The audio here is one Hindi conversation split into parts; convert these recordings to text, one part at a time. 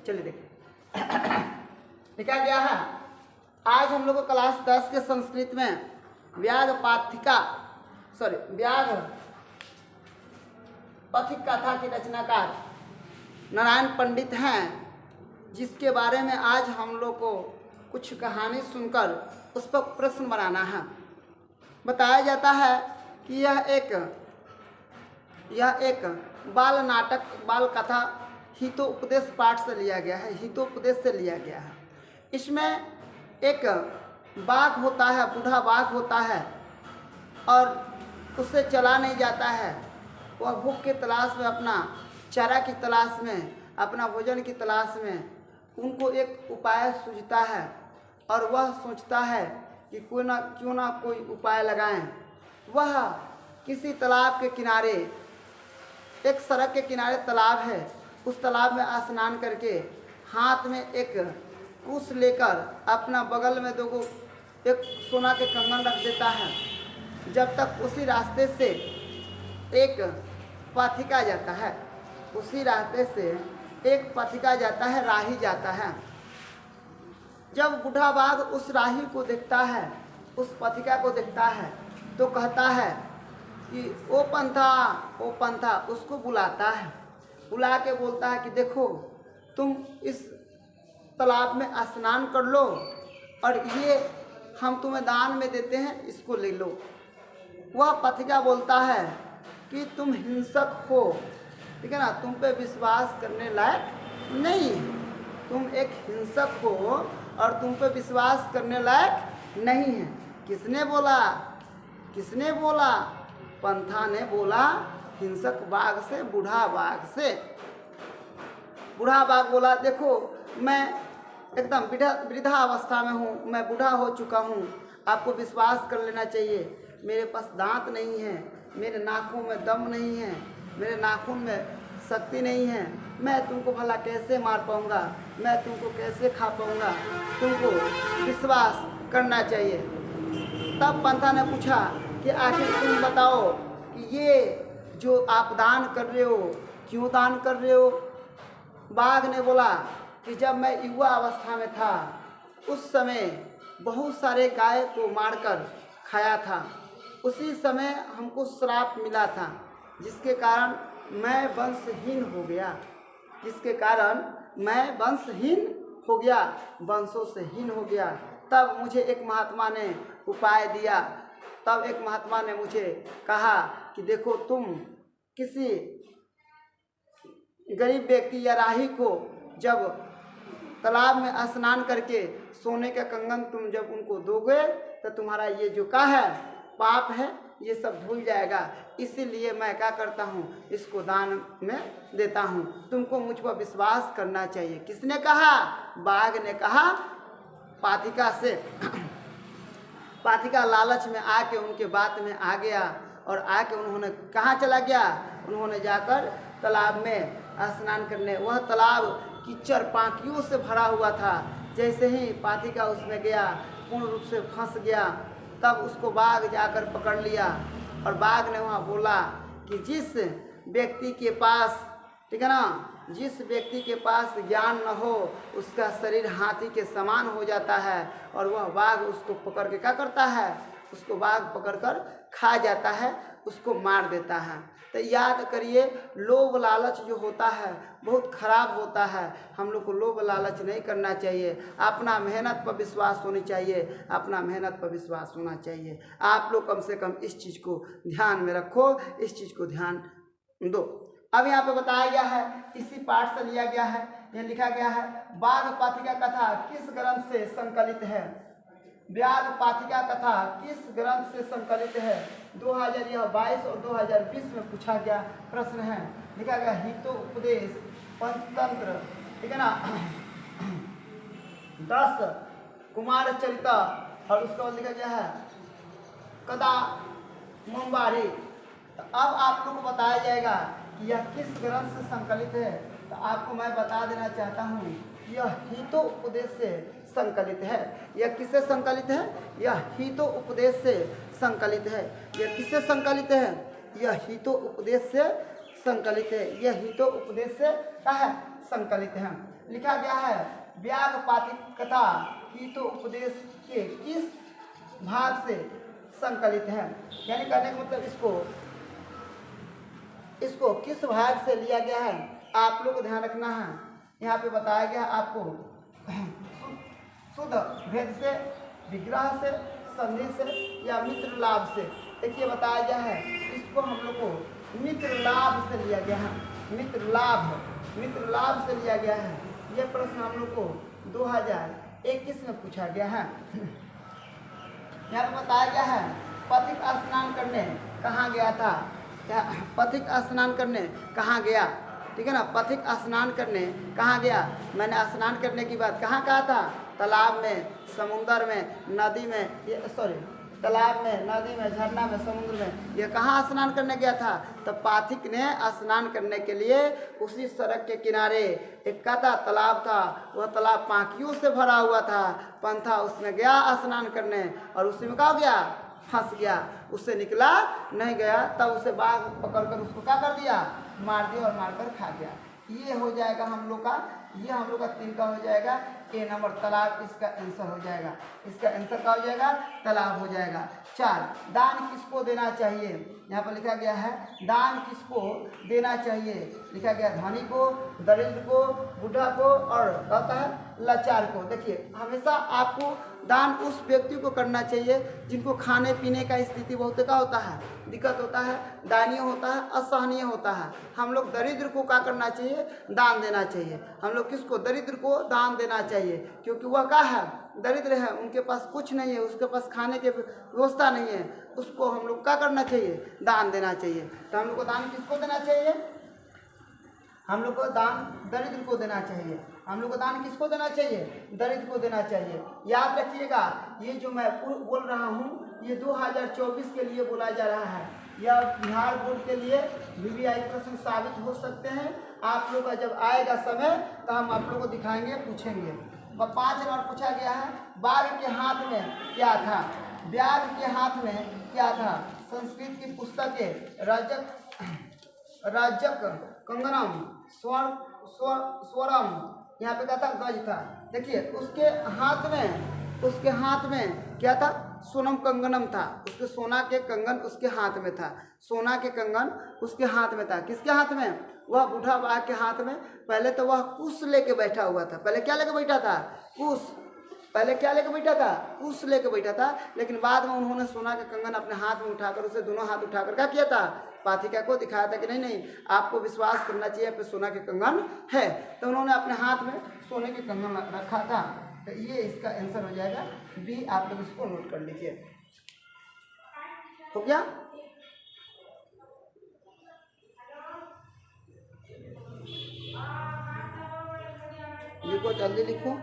चलिए देखिए लिखा गया है। आज हम लोग को क्लास 10 के संस्कृत में व्याघ पथिक कथा की रचनाकार नारायण पंडित हैं, जिसके बारे में आज हम लोग को कुछ कहानी सुनकर उस पर प्रश्न बनाना है। बताया जाता है कि यह एक बाल नाटक, बाल कथा हितोपदेश पाठ से लिया गया है, हितोपदेश से लिया गया है। इसमें एक बाघ होता है, बूढ़ा बाघ होता है और उससे चला नहीं जाता है। वह भूख की तलाश में, अपना चारा की तलाश में, अपना भोजन की तलाश में उनको एक उपाय सूझता है और वह सोचता है कि क्यों ना कोई उपाय लगाएं। वह किसी तालाब के किनारे, एक सड़क के किनारे तालाब है, उस तालाब में स्नान करके हाथ में एक कुश लेकर अपना बगल में दो एक सोना के कंगन रख देता है। जब तक उसी रास्ते से एक पथिका जाता है, उसी रास्ते से एक पथिका जाता है, राही जाता है। जब बूढ़ा बाघ उस राही को देखता है, उस पथिका को देखता है, तो कहता है कि ओ पंथा, उसको बुलाता है। बुला के बोलता है कि देखो, तुम इस तालाब में स्नान कर लो और ये हम तुम्हें दान में देते हैं, इसको ले लो। वह पथिका बोलता है कि तुम हिंसक हो, ठीक है ना, तुम पे विश्वास करने लायक नहीं है, तुम एक हिंसक हो और तुम पे विश्वास करने लायक नहीं है। किसने बोला? पंथा ने बोला, हिंसक बाघ से, बूढ़ा बाघ से। बूढ़ा बाघ बोला, देखो मैं एकदम वृद्धावस्था में हूँ, मैं बूढ़ा हो चुका हूँ, आपको विश्वास कर लेना चाहिए। मेरे पास दांत नहीं है, मेरे नाखून में दम नहीं है, मेरे नाखून में शक्ति नहीं है, मैं तुमको भला कैसे मार पाऊँगा, मैं तुमको कैसे खा पाऊँगा, तुमको विश्वास करना चाहिए। तब पंथा ने पूछा कि आखिर तुम बताओ कि ये जो आप दान कर रहे हो, क्यों दान कर रहे हो? बाघ ने बोला कि जब मैं युवा अवस्था में था, उस समय बहुत सारे गाय को मारकर खाया था। उसी समय हमको श्राप मिला था, जिसके कारण मैं वंशहीन हो गया, वंशों से हीन हो गया। तब मुझे एक महात्मा ने उपाय दिया। तब एक महात्मा ने मुझे कहा कि देखो, तुम किसी गरीब व्यक्ति या राही को जब तालाब में स्नान करके सोने का कंगन तुम जब उनको दोगे, तो तुम्हारा ये जो पाप है ये सब धुल जाएगा। इसीलिए मैं क्या करता हूँ, इसको दान में देता हूँ, तुमको मुझ पर विश्वास करना चाहिए। किसने कहा? बाघ ने कहा पाथिका से। पाथिका लालच में आके उनके बात में आ गया और आके उन्होंने कहाँ चला गया? उन्होंने जाकर तालाब में स्नान करने। वह तालाब कीचड़ पाकियों से भरा हुआ था। जैसे ही पाथिका उसमें गया, पूर्ण रूप से फंस गया। तब उसको बाघ जाकर पकड़ लिया और बाघ ने वहाँ बोला कि जिस व्यक्ति के पास, ठीक है ना, जिस व्यक्ति के पास ज्ञान न हो, उसका शरीर हाथी के समान हो जाता है और वह बाघ उसको पकड़ के क्या करता है? उसको बाघ पकड़कर खा जाता है, उसको मार देता है। तो याद करिए, लोभ लालच जो होता है बहुत खराब होता है। हम लोग को लोभ लालच नहीं करना चाहिए। अपना मेहनत पर विश्वास होनी चाहिए, अपना मेहनत पर विश्वास होना चाहिए। आप लोग कम से कम इस चीज़ को ध्यान में रखो, इस चीज़ को ध्यान दो। अब यहाँ पे बताया गया है, इसी पाठ से लिया गया है। ये लिखा गया है, बाघ पाथिका कथा किस ग्रंथ से संकलित है? व्याघ पाथिका कथा किस ग्रंथ से संकलित है? 2022 और 2020 में पूछा गया प्रश्न है। लिखा गया हितोपदेश पंचतंत्र, ठीक है ना, 10 कुमार चरित और उसका लिखा गया है कदा मुंबारी। तो अब आप लोग को बताया जाएगा कि यह किस ग्रंथ से संकलित है। तो आपको मैं बता देना चाहता हूँ, यह हितोपदेश से संकलित है। यह किससे संकलित है? यह हितोपदेश से संकलित है। यह किससे संकलित है? यह हितोपदेश से संकलित है। यह हितो उपदेश से क्या है? संकलित है। लिखा गया है व्याग पातिक कथा हितो उपदेश के किस भाग से संकलित है। यानी कहने का मतलब इसको किस भाग से लिया गया है आप लोग को ध्यान रखना है। यहाँ पे बताया गया आपको शुद्ध भेद से, विग्रह से, संधि से या मित्र लाभ से। देखिए बताया गया है इसको हम लोग को मित्र लाभ से लिया गया है। मित्र लाभ से लिया गया है। यह प्रश्न हम लोग को 2021 में पूछा गया है। यहाँ पर बताया गया है पथिक स्नान करने कहाँ गया था। पथिक स्नान करने कहाँ गया, ठीक है ना। पथिक स्नान करने कहाँ गया, मैंने स्नान करने की बात कहाँ कहा था? तालाब में, समुंदर में, नदी में, तालाब में, नदी में, झरना में, समुद्र में। ये कहाँ स्नान करने गया था? तो पाथिक ने स्नान करने के लिए उसी सड़क के किनारे एक का था तालाब था, वह तालाब पाँकियों से भरा हुआ था, पंथा उसमें गया स्नान करने और उसी में क्या हो गया? फंस गया, उससे निकला नहीं गया। तब उसे बाघ पकड़कर उसको क्या कर दिया? मार दिया और मारकर खा गया। ये हो जाएगा हम लोग का, ये हम लोग का 3 का हो जाएगा ए नंबर तालाब, इसका आंसर हो जाएगा। इसका आंसर क्या हो जाएगा? तालाब हो जाएगा। 4 दान किसको देना चाहिए। यहाँ पर लिखा गया है दान किसको देना चाहिए। लिखा गया धनी को, दरिद्र को, बूढ़ा को और कहता है लाचार को। देखिए हमेशा आपको दान उस व्यक्ति को करना चाहिए जिनको खाने पीने का स्थिति बहुत का होता है, दिक्कत होता है, दयनीय होता है, असहनीय होता है। हम लोग दरिद्र को क्या करना चाहिए? दान देना चाहिए। हम लोग किसको? दरिद्र को दान देना चाहिए, क्योंकि वह क्या है? दरिद्र है, उनके पास कुछ नहीं है, उसके पास खाने की व्यवस्था नहीं है, उसको हम लोग क्या करना चाहिए? दान देना चाहिए। तो हम लोग को दान किसको देना चाहिए? हम लोग को दान दरिद्र को देना चाहिए। हम लोग को दान किसको देना चाहिए? दरिद्र को देना चाहिए। याद रखिएगा ये जो मैं बोल रहा हूँ ये 2024 के लिए बोला जा रहा है। यह बिहार बोर्ड के लिए VVI प्रश्न साबित हो सकते हैं। आप लोग का जब आएगा समय तो हम आप लोग को दिखाएंगे, पूछेंगे। 5 नंबर पूछा गया है बाघ के हाथ में क्या था। बाघ के हाथ में क्या था? संस्कृत की पुस्तक है राजक कंगनम स्वरम, यहाँ पे क्या था? गज था। देखिए उसके हाथ में क्या था? सोनम कंगनम था। उसके सोना के कंगन उसके हाथ में था। सोना के कंगन उसके हाथ में था। किसके हाथ में? वह बूढ़ा बाघ के हाथ में। पहले तो वह कुश लेके बैठा हुआ था। पहले क्या लेके बैठा था? कुश। पहले क्या लेके बैठा था? कुश लेके बैठा था। लेकिन बाद में उन्होंने सोना के कंगन अपने हाथ में उठाकर, उसे दोनों हाथ उठाकर क्या किया था? पाथिका को दिखाया था कि नहीं आपको विश्वास करना चाहिए पे सोना के कंगन है। तो उन्होंने अपने हाथ में सोने के कंगन रखा था। तो ये इसका आंसर हो जाएगा बी। आप लोग इसको नोट कर लीजिए। हो गया? लिखो, जल्दी लिखो।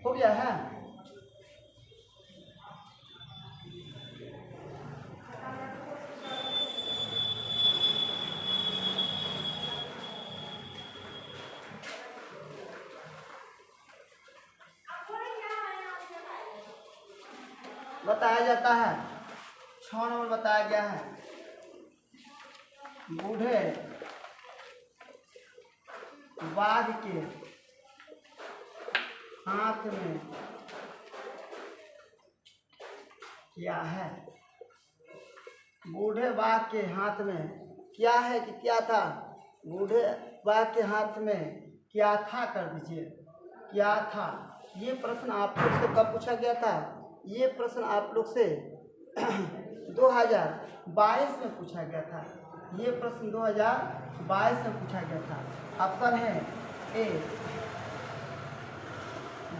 हो गया है? बताया जाता है 6 नंबर बताया गया है बूढ़े बाघ के हाथ में क्या है। बूढ़े बाघ के हाथ में क्या है कि क्या था? बूढ़े बाघ के हाथ में क्या था कर दीजिए। क्या था? ये प्रश्न आप लोग से कब पूछा गया था? ये प्रश्न आप लोग से 2022 में पूछा गया था। ये प्रश्न 2022 में पूछा गया था। ऑप्शन है ए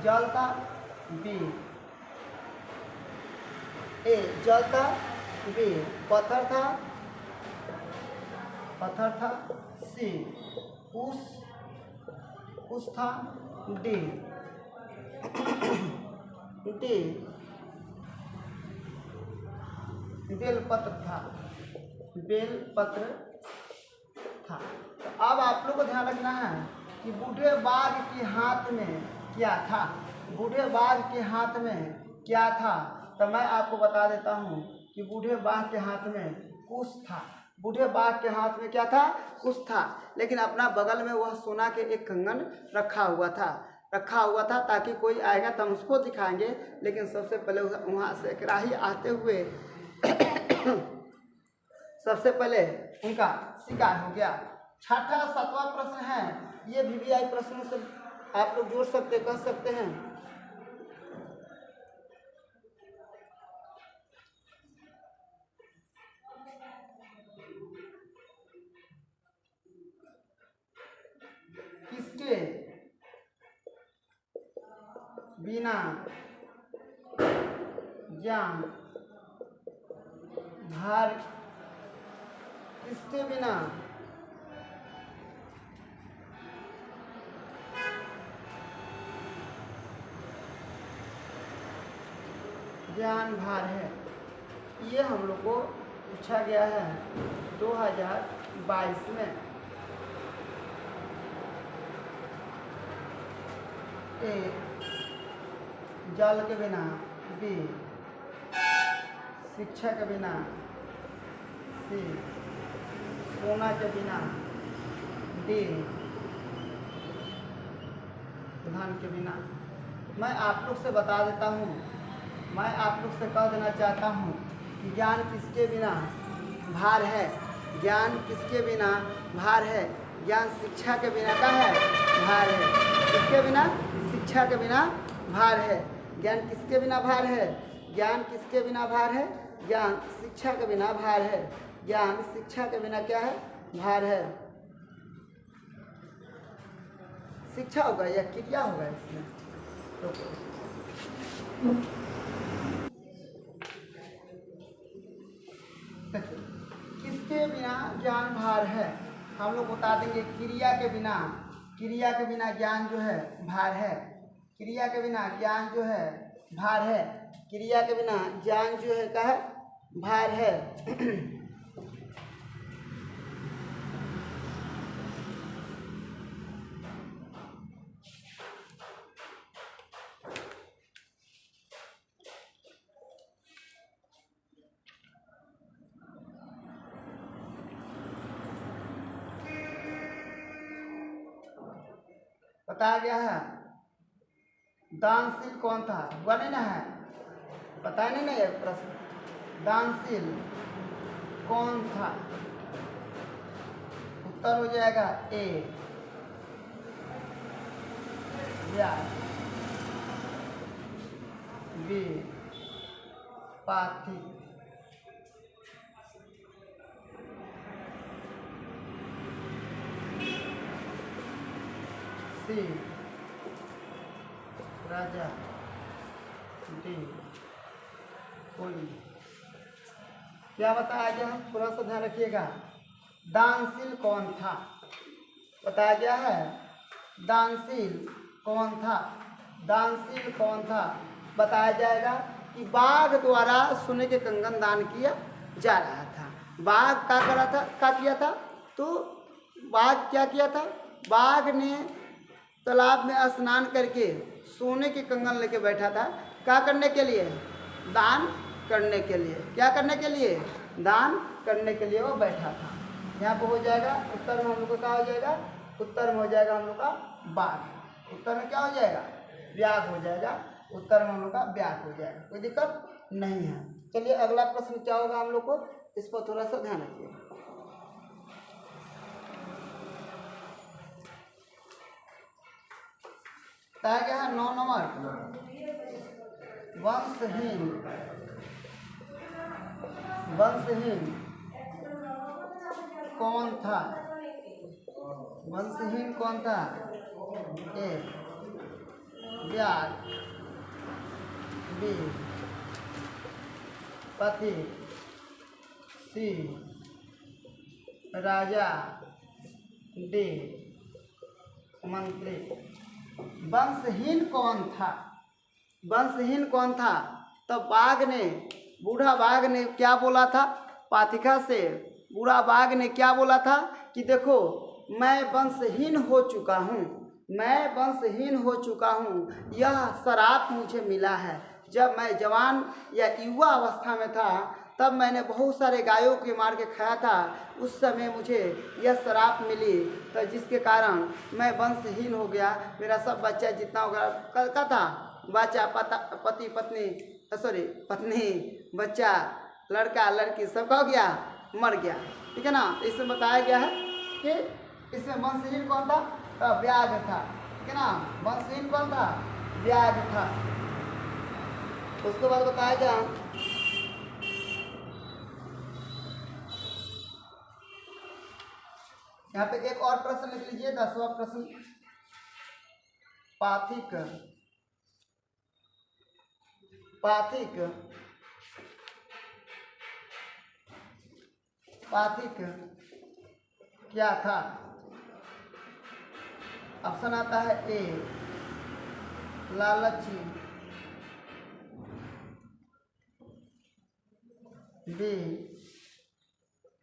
जल था, बी जल था, बी पत्थर था, सी कुश था, डी बेलपत्र था। बेलपत्र था। तो अब आप लोग को ध्यान रखना है कि बूढ़े बाघ के हाथ में क्या था। बूढ़े बाघ के हाथ में क्या था, तो मैं आपको बता देता हूँ कि बूढ़े बाघ के हाथ में कुश था। बूढ़े बाघ के हाथ में क्या था, कुश था, लेकिन अपना बगल में वह सोना के एक कंगन रखा हुआ था ताकि कोई आएगा तो हम उसको दिखाएंगे। लेकिन सबसे पहले वहाँ से एकराही आते हुए सबसे पहले उनका शिकार हो गया। छठा 7वां प्रश्न है, ये VVI प्रश्नों से आप लोग जोड़ सकते, कह सकते हैं। किसके बिना ज्ञान भार, किसके बिना ज्ञान भार है। ये हम लोग को पूछा गया है 2022 में। ए जल के बिना, बी शिक्षा के बिना, सी सोना के बिना, डी धन के बिना। मैं आप लोग से बता देता हूँ, मैं आप लोग से कह देना चाहता हूँ कि ज्ञान किसके बिना भार है। ज्ञान किसके बिना भार है। ज्ञान शिक्षा के बिना का है, भार है। किसके बिना, शिक्षा के बिना भार है। ज्ञान किसके बिना भार है, ज्ञान किसके बिना भार है, ज्ञान शिक्षा के बिना भार है। ज्ञान शिक्षा के बिना क्या है, भार है। शिक्षा होगा या क्रिया होगा इसमें, तो किसके बिना ज्ञान भार है, हम लोग बता देंगे क्रिया के बिना। क्रिया के बिना ज्ञान जो है भार है। क्रिया के बिना ज्ञान जो है भार है। क्रिया के बिना ज्ञान जो है क्या है, भार है। बताया गया है दानशील कौन था, हुआ नहीं ना है, बताया नहीं ना ये प्रश्न। दानशील कौन था, उत्तर हो जाएगा ए व्यास, बी पार्थी, सी राजा, डी कोई। क्या बताया गया, पूरा सा ध्यान रखिएगा। दानशील कौन था, बताया गया है दानशील कौन था। दानशील कौन था बताया जाएगा कि बाघ द्वारा सोने के कंगन दान किया जा रहा था। बाघ क्या करा था, क्या किया था, तो बाघ क्या किया था, बाघ ने तालाब में स्नान करके सोने के कंगन लेके बैठा था। क्या करने के लिए, दान करने के लिए। क्या करने के लिए, दान करने के लिए वो बैठा था। यहाँ पे हो जाएगा उत्तर में हम लोग का क्या हो जाएगा, उत्तर में हो जाएगा हम लोग का बाघ। उत्तर में क्या हो जाएगा, व्याघ हो जाएगा। उत्तर में हम लोग का व्याघ हो जाएगा, कोई दिक्कत नहीं है। चलिए अगला प्रश्न क्या होगा हम लोग को, इस पर थोड़ा सा ध्यान रखिए। बताया गया है 9 नंबर, वंशहीन। वंशहीन कौन था, वंशहीन कौन था, ए व्याघ, बी पति, सी राजा, डी मंत्री। वंशहीन कौन था, वंशहीन कौन था, तो बाघ ने, बूढ़ा बाघ ने क्या बोला था पाथिका से, बूढ़ा बाघ ने क्या बोला था कि देखो मैं वंशहीन हो चुका हूँ, मैं वंशहीन हो चुका हूँ, यह श्राप मुझे मिला है। जब मैं जवान या युवा अवस्था में था तब मैंने बहुत सारे गायों के मार के खाया था, उस समय मुझे यह श्राप मिली, तो जिसके कारण मैं वंशहीन हो गया। मेरा सब बच्चा जितना होगा का था, बच्चा पति पत्नी सॉरी पत्नी बच्चा लड़का लड़की सबका हो गया, मर गया। ठीक है ना। इसमें बताया गया है कि इसमें वंशहीन कौन था, तो व्याघ था। ठीक है ना। वंशहीन कौन था, व्याघ था। उसके बाद बताया गया यहाँ पे एक और प्रश्न लिख लीजिए, 10वां प्रश्न। पाथिक पाथिक पाथिक क्या था। ऑप्शन आता है ए लालची, बी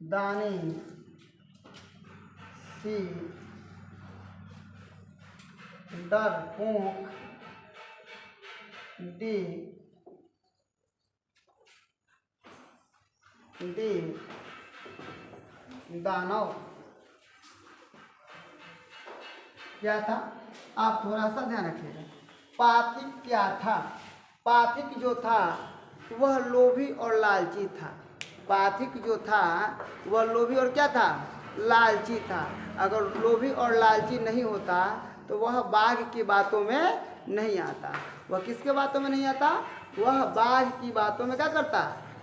दानी, सी डरपोक, डी दानव। क्या था, आप थोड़ा सा ध्यान रखिएगा। पाथिक क्या था, पाथिक जो था वह लोभी और लालची था। पाथिक जो था वह लोभी और क्या था, लालची था। अगर लोभी और लालची नहीं होता तो वह बाघ की बातों में नहीं आता। वह किसके बातों में नहीं आता, वह बाघ की बातों में क्या करता,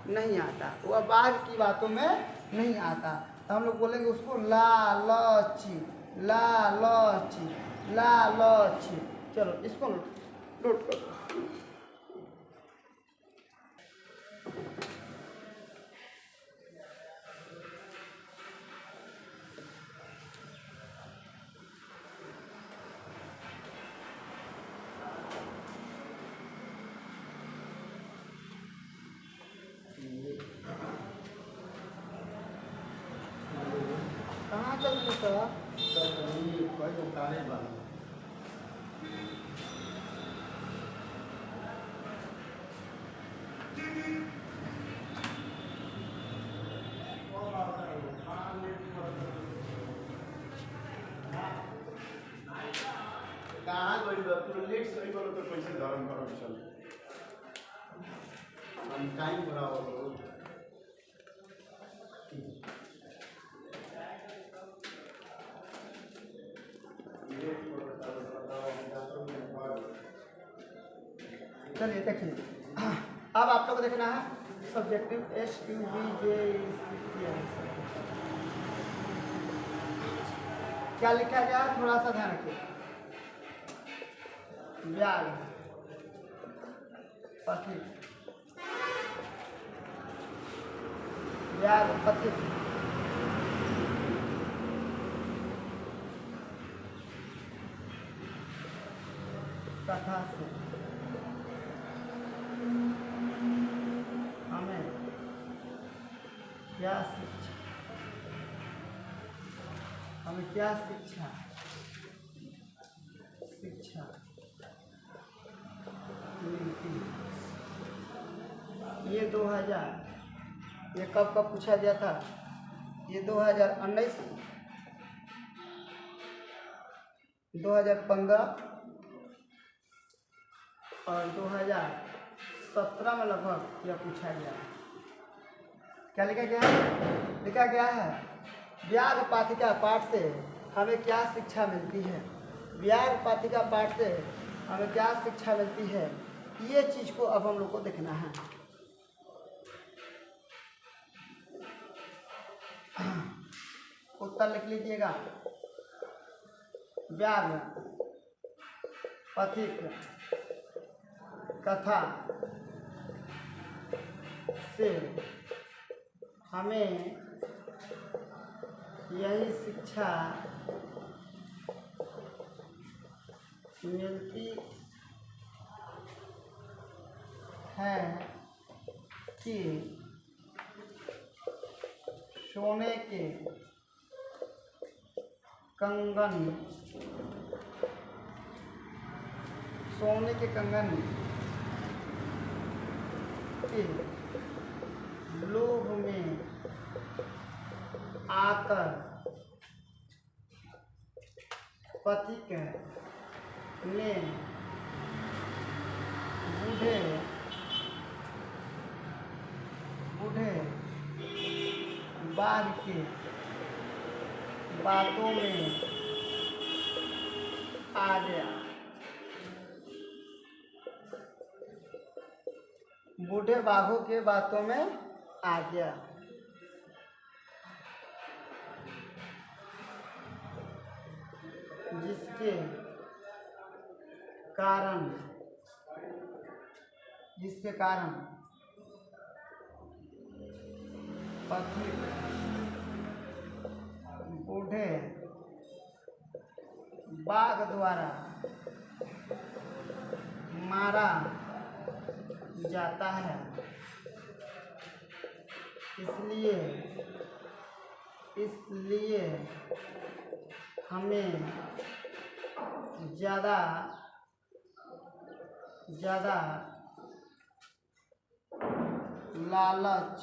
नहीं आता। वह बाघ की बातों में नहीं आता। तो हम लोग बोलेंगे उसको लालची, लालची, लालची। चलो इसको नोट करो। कहाँ चल रहे सर, कहाँ गइल बा, तू लेट सही बोलो तो पैसे धरम करम चल। हम टाइम बराबर हो। चलिए देखिए। अब आप लोग को देखना है सब्जेक्टिव SUBJ क्या लिखा गया है, थोड़ा सा ध्यान रखिए। व्याघ, पथिक, व्याघ पथिक, कथा से हमें क्या शिक्षा, हमें क्या शिक्षा शिक्षा मिलती है। ये 2000, ये कब कब पूछा गया था, ये 2019, 2015 और 2017 में लगभग यह पूछा गया है। क्या लिखा गया है, लिखा गया है व्याघ पाथिका पाठ से हमें क्या शिक्षा मिलती है। व्याघ पाथिका पाठ से हमें क्या शिक्षा मिलती है, ये चीज़ को अब हम लोग को देखना है। उत्तर लिख लीजिएगा। व्याघ पथिक कथा से हमें यही शिक्षा मिलती है कि सोने के कंगन के लोभ में आकर पथिक ने बूढ़े बाघ के बातों में आ गया। बूढ़े बाघों के बातों में आ गया। जिसके कारण पथिक बूढ़े बाघ द्वारा मारा जाता है। इसलिए हमें ज़्यादा लालच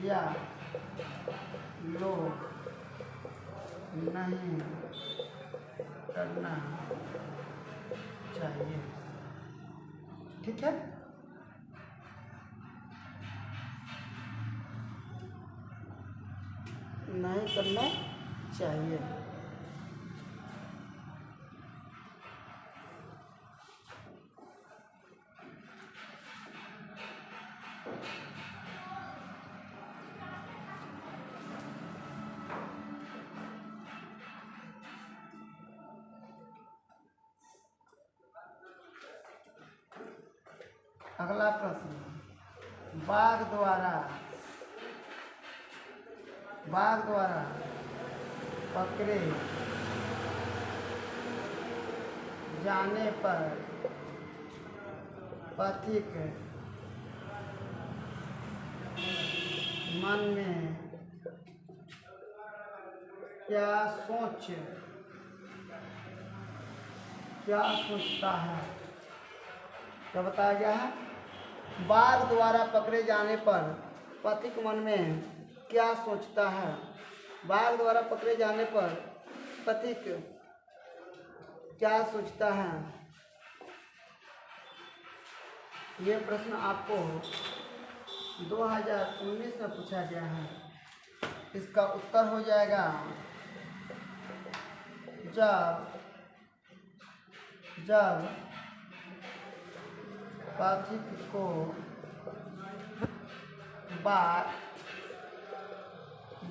या लोभ नहीं करना चाहिए। ठीक है, नहीं करना चाहिए। अगला प्रश्न, बाघ द्वारा पकड़े जाने पर पथिक मन में क्या सोचता है? क्या बताया गया है? बाघ द्वारा पकड़े जाने पर पथिक मन में क्या सोचता है? बाघ द्वारा पकड़े जाने पर पथिक क्या सोचता है? ये प्रश्न आपको 2019 में पूछा गया है। इसका उत्तर हो जाएगा जब पथिक को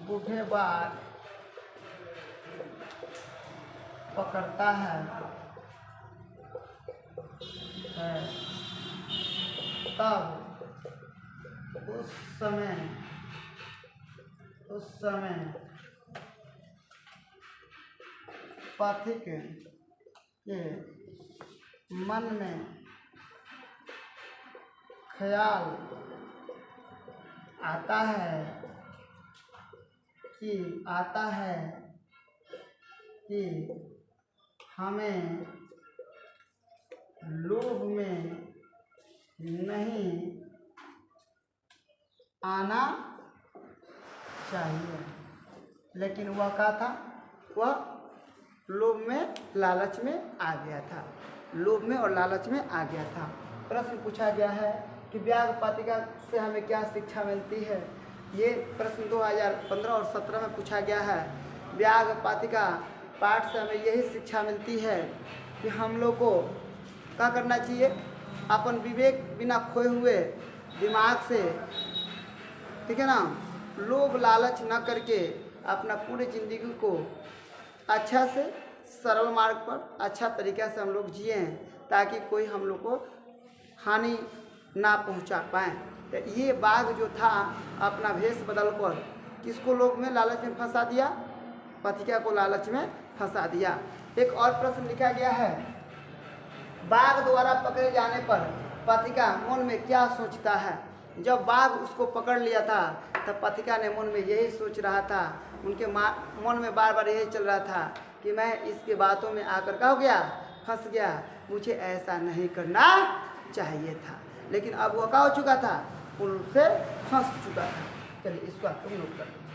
बूढ़े बाघ पकड़ता है तब उस समय पथिक के मन में ख्याल आता है कि हमें लोभ में नहीं आना चाहिए। लेकिन वह क्या था? वह लोभ में लालच में आ गया था। लोभ में और लालच में आ गया था। प्रश्न पूछा गया है कि व्याघ पातिका से हमें क्या शिक्षा मिलती है? ये प्रश्न 2015 और 17 में पूछा गया है। व्याघ पातिका पाठ से हमें यही शिक्षा मिलती है कि हम लोग को क्या करना चाहिए? अपन विवेक बिना खोए हुए दिमाग से, ठीक है ना, लोभ लालच न करके अपना पूरी ज़िंदगी को अच्छा से सरल मार्ग पर अच्छा तरीक़ा से हम लोग जिए, ताकि कोई हम लोग को हानि ना पहुंचा पाए। तो ये बाघ जो था अपना भेष बदल कर किसको लोभ में लालच में फंसा दिया? पथिका को लालच में फंसा दिया। एक और प्रश्न लिखा गया है, बाघ द्वारा पकड़े जाने पर पथिका मन में क्या सोचता है? जब बाघ उसको पकड़ लिया था तब पथिका ने मन में यही सोच रहा था, उनके मन में बार बार यही चल रहा था कि मैं इसके बातों में आकर क्या हो गया, फंस गया, मुझे ऐसा नहीं करना चाहिए था। लेकिन अब वो क्या हो चुका था, उनसे फंस चुका था। चलिए इसको तुम लोग कर दो।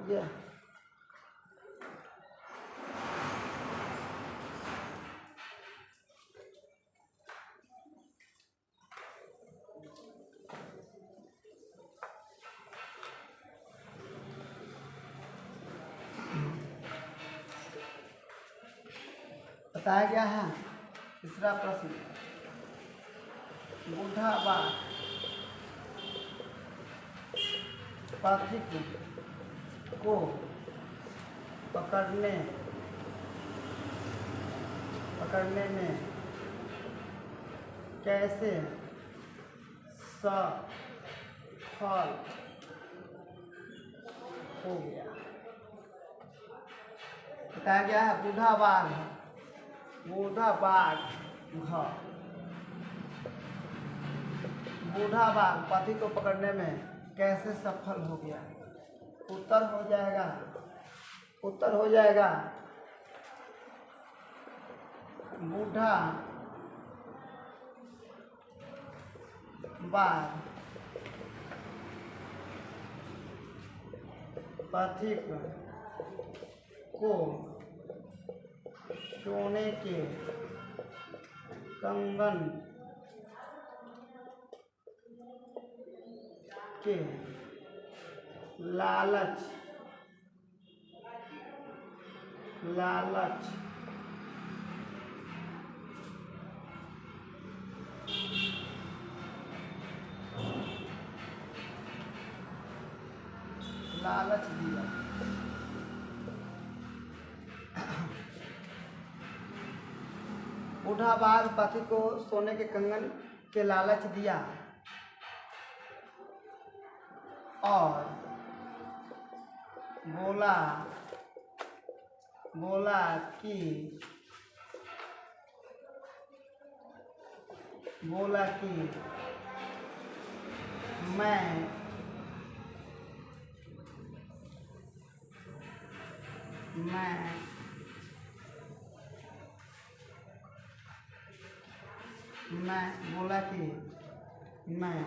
गया बताया गया है। तीसरा प्रश्न, बूढ़ा बाघ पथिक को पकड़ने में कैसे सफल हो गया। बताया गया है बूढ़ा बाघ पथिक को पकड़ने में कैसे सफल हो गया। उत्तर हो जाएगा बूढ़ा बाघ पथिक को सोने के कंगन के लालच दिया। बूढ़ा बाघ पथिक को सोने के कंगन के लालच दिया और बोला कि मैं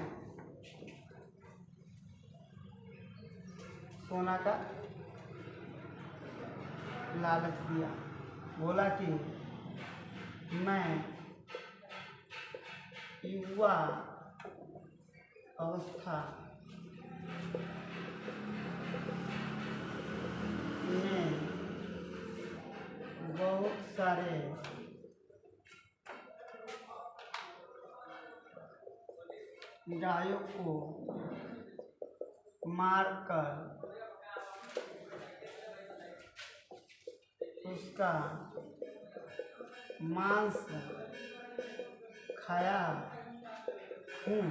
सोना का लालच दिया। बोला कि मैं युवा अवस्था में बहुत सारे गायों को मारकर उसका मांस खाया हूँ।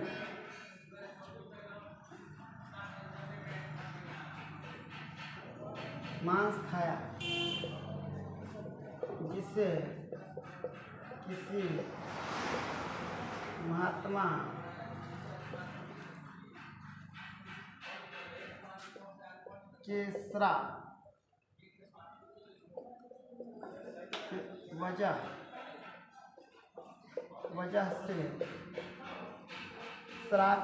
जिसे किसी महात्मा के श्राप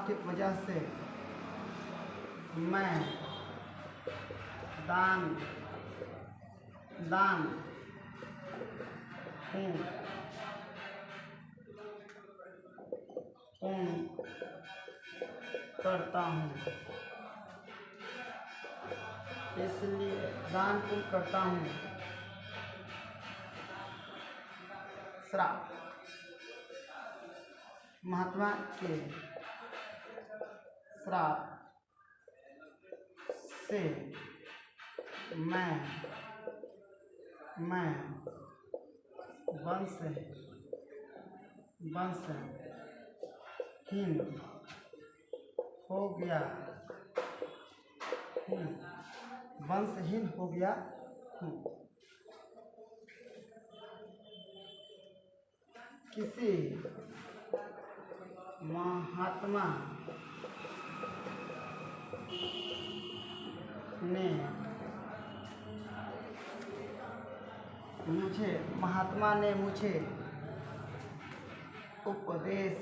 की वजह से मैं दान करता हूँ। इसलिए दान पुण्य करता हूँ। श्राप। महात्मा के श्राप से मैं वंशहीन हो गया हूँ। वंशहीन हो गया हूँ। किसी महात्मा ने मुझे उपदेश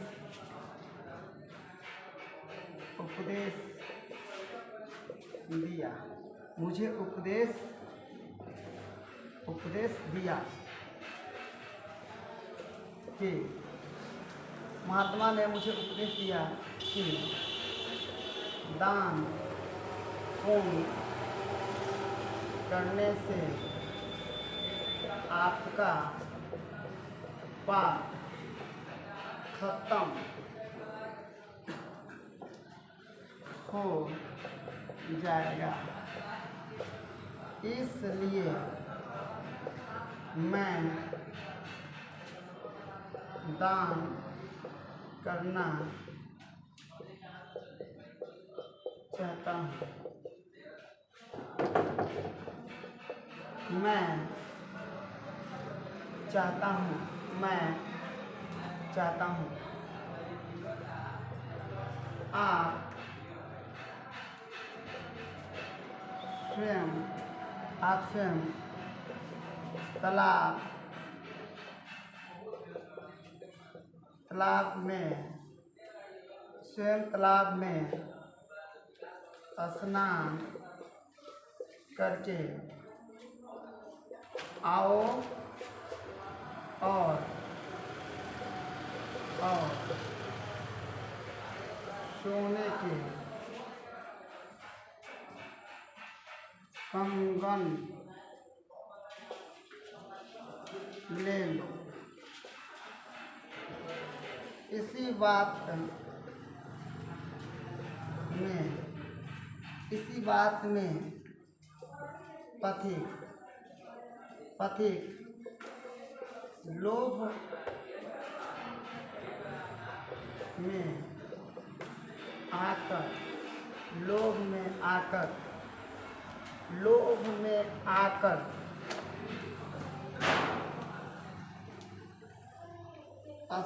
दिया। मुझे उपदेश दिया कि महात्मा ने मुझे उपदेश दिया कि दान पुण्य करने से आपका पाप खत्म हो जाएगा। इसलिए मैं दान करना चाहता हूँ। मैं चाहता हूँ आप स्वयं तालाब में स्नान करके आओ और सोने के कंगन ले लो। इसी बात में पथिक लोभ में आकर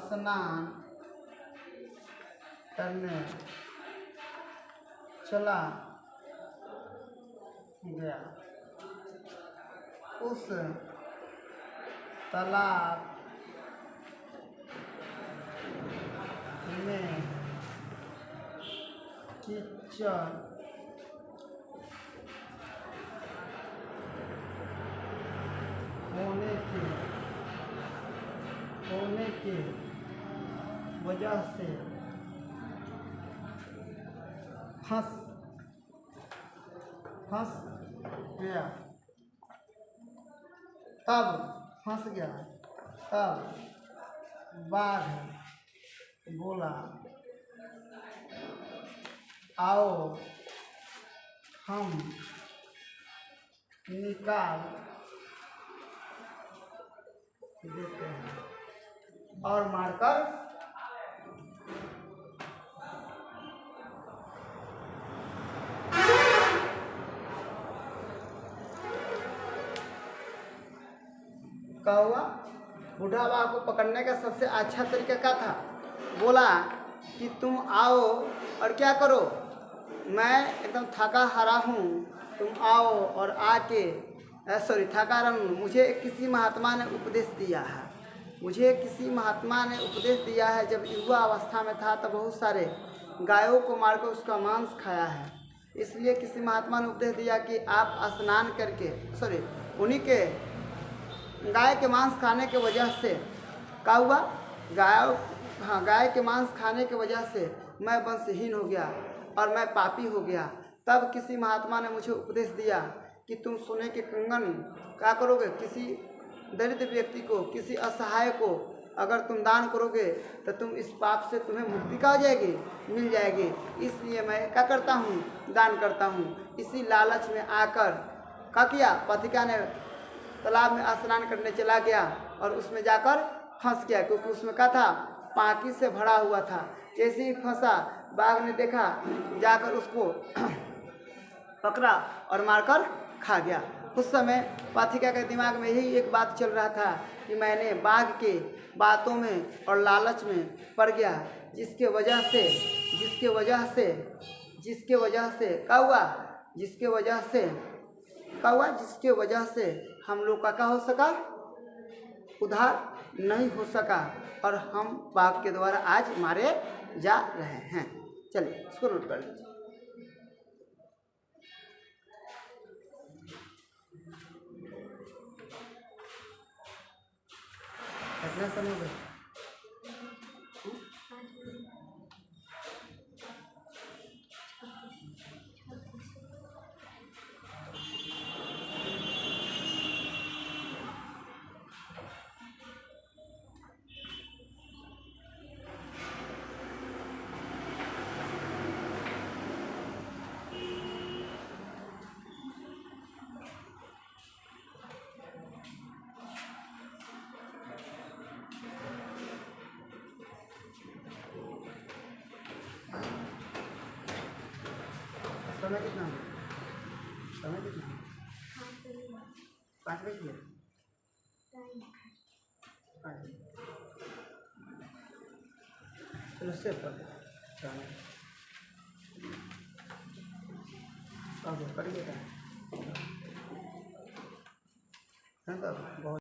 स्नान करने चला गया। उस तालाब में कीचड़ होने की वजह से फंस गया। तब बाघ बोला, आओ हम निकाल देते हैं और मारकर क्या हुआ? बूढ़ा बाघ को पकड़ने का सबसे अच्छा तरीका क्या था? बोला कि तुम आओ और क्या करो, मैं एकदम थका हारा हूँ, तुम आओ और आके थका रहा हूँ। मुझे किसी महात्मा ने उपदेश दिया है। जब युवा अवस्था में था तब बहुत सारे गायों को मारकर उसका मांस खाया है। इसलिए किसी महात्मा ने उपदेश दिया कि आप स्नान करके उन्हीं के गाय के मांस खाने के वजह से क्या हुआ? गाय के मांस खाने के वजह से मैं वंशहीन हो गया और मैं पापी हो गया। तब किसी महात्मा ने मुझे उपदेश दिया कि तुम सोने के कंगन क्या करोगे, किसी दरिद्र व्यक्ति को, किसी असहाय को अगर तुम दान करोगे तो तुम इस पाप से तुम्हें मुक्ति का हो जाएगी, मिल जाएगी। इसलिए मैं क्या करता हूँ, दान करता हूँ। इसी लालच में आकर क्या किया, पथिका ने तालाब में स्नान करने चला गया और उसमें जाकर फंस गया, क्योंकि उसमें क्या था, पाकी से भरा हुआ था। जैसे ही फंसा, बाघ ने देखा, जाकर उसको पकड़ा और मारकर खा गया। उस समय पथिका के दिमाग में यही एक बात चल रहा था कि मैंने बाघ के बातों में और लालच में पड़ गया, जिसके वजह से जिसके वजह से हम लोग का क्या हो सका, उद्धार नहीं हो सका और हम बाघ के द्वारा आज मारे जा रहे हैं। चलिए इसको नोट कर लीजिए। कितना समय हो गया? समय कितना है? 5 बजे। चलो सेव कर दो। अब करिए बहुत